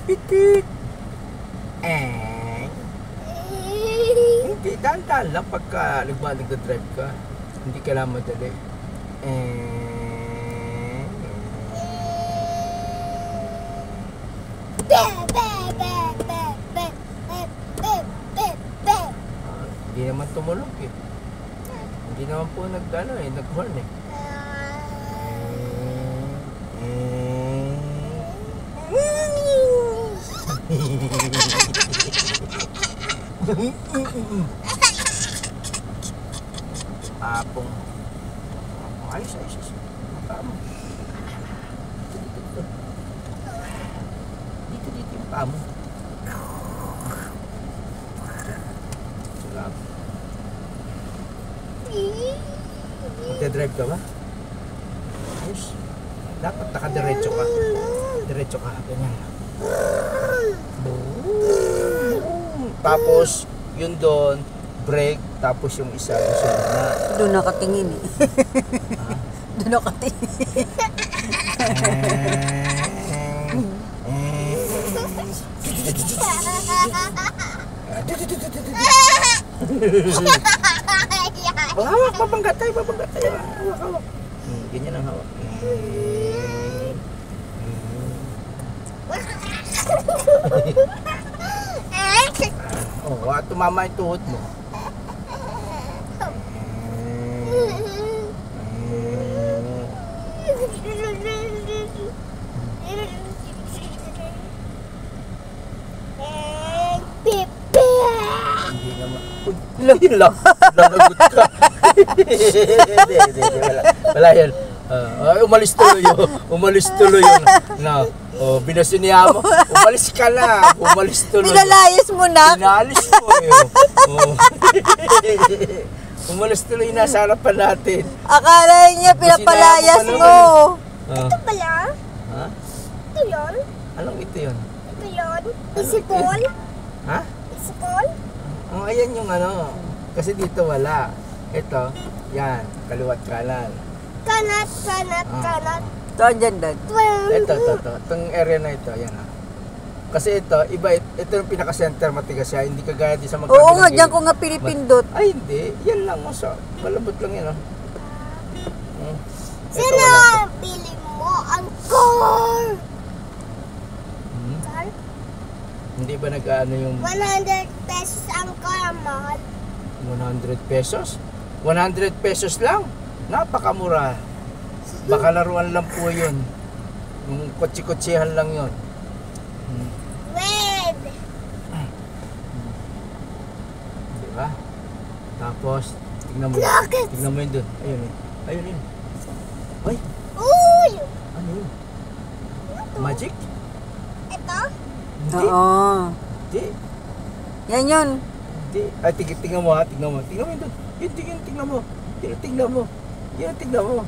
Pitik. Hindi, dahan-dahan lang pagka nagdadrive ka. Hindi kailangan madali. Hindi naman tumulog eh. Hindi naman po nag-horn eh. Apong. Ayos. Tama. Dito yung tama. Salamat. Magdadrive ka ba? Ayos. Dapat nakadiretso ka. Diretso ka. Ganyan. Tapos, yun doon, brake, tapos yung isa, sunod na. Doon nakatingin eh. Doon nakatingin. Hawak, babangga tayo. Hawak. Ganyan ang hawak. Tumama yung tuhod mo. Hindi naman. Yun lang. Lalagot ka. Hindi. Wala yan. Umalis tuloy yun. No. Binasuniya mo. Umalis ka na. Umalis tuloy. Pinalayas mo na. Pinalis mo eh. Umalis tuloy na sa harapan natin. Akala niya pinapalayas mo. Ito pala? Ha? Ito yun? Anong ito yun? Ito yun? Isipol? Ha? Isipol? Ayan yung ano. Kasi dito wala. Ito. Yan. Kaliwat kanan. Kanat. Ito, dyan. Ito. Itong area na ito. Ayan ha. Kasi ito, iba. Ito yung pinaka-center matigas siya. Hindi kagaya di sa magkabilang. Oo nga, dyan ko nga pinipindot. Ay, hindi. Yan lang. Malabot lang yan. Sino ang pili mo? Ang car! Car? Hindi ba nag-ano yung... 100 pesos ang car, mahal. 100 pesos? 100 pesos lang? Napakamura. Baka laruan lang po yun. Yung kotsi-kotsihan lang yun. Red! Diba? Tapos, tingnan mo yun dun. Ayun yun. Ay! Uy! Ano yun? Magic? Ito? Hindi. Oo. Hindi. Yan yun. Hindi. Ay, tingnan mo ha. Tingnan mo yun dun. Tingnan mo. Tingnan mo.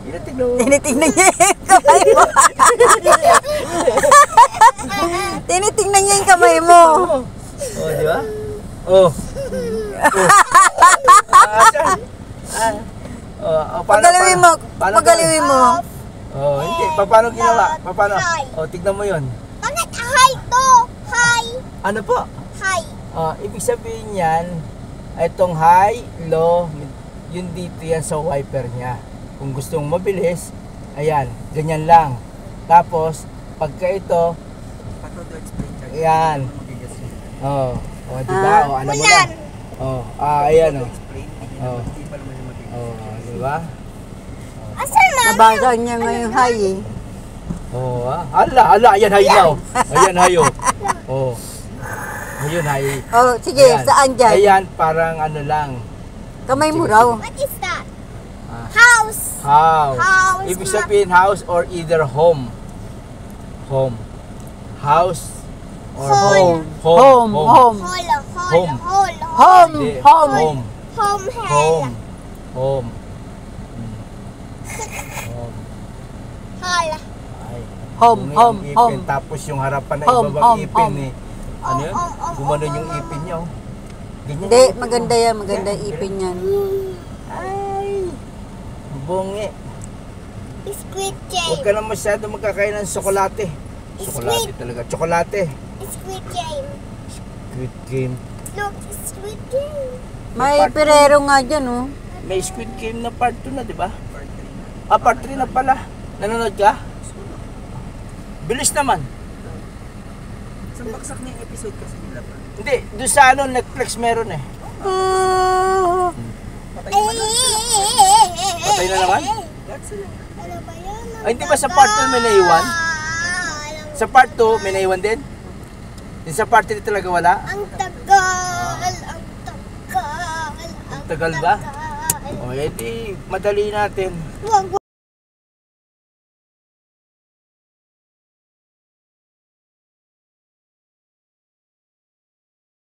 Tinitingnan niya yung kamay mo. Tinitingnan niya yung kamay mo. Oh, di ba? Oh. Pagalawin mo. Pagalawin mo. Oh, hindi. Paano ginawa? Paano? Oh, tignan mo yun. Bakit high to? High. Ano po? High. Ibig sabihin yan, itong high, low, yun dito yan sa wiper niya. Kung gusto mong mabilis, ayan, ganyan lang. Tapos, pagka ito, ayan. Diba? Alam mo na. Ayan diba? Asan na? Nabasa niya ngayon high eh. Ayan high now. Ayan high Ayun high. Sige, ayan. Saan dyan? Ayan, parang ano lang. Kamay mo raw. What is that? House. Ibig sabihin house or either home. House or home. Home. Tapos yung harapan na ibabang ipin eh. Ano yun? Gumanon yung ipin niya. Hindi, maganda yan. Maganda yung ipin yan. Ay, bungi. Biscuit cake. Huwag ka na masyado magkakain ng tsokolate. Tsokolate talaga. Tsokolate. Squid Game. Squid Game. Look, Squid Game. May perero nga dyan, oh. May Squid Game na part 2 na, di ba? Ah, part 3 na pala. Nanonood ka? Bilis naman. Isang baksak na yung episode kasi nila pa. Hindi, doon sa ano, Netflix meron eh. Patay naman na. Patay na naman? God sila. Ano ba yan? Ay, hindi ba sa part 2 may naiwan? Sa part 2 may naiwan din? Yung sa part 3 talaga wala? Ang tagal, ang tagal, ang Tagal ba? tagal. O, edi, madali natin. Wag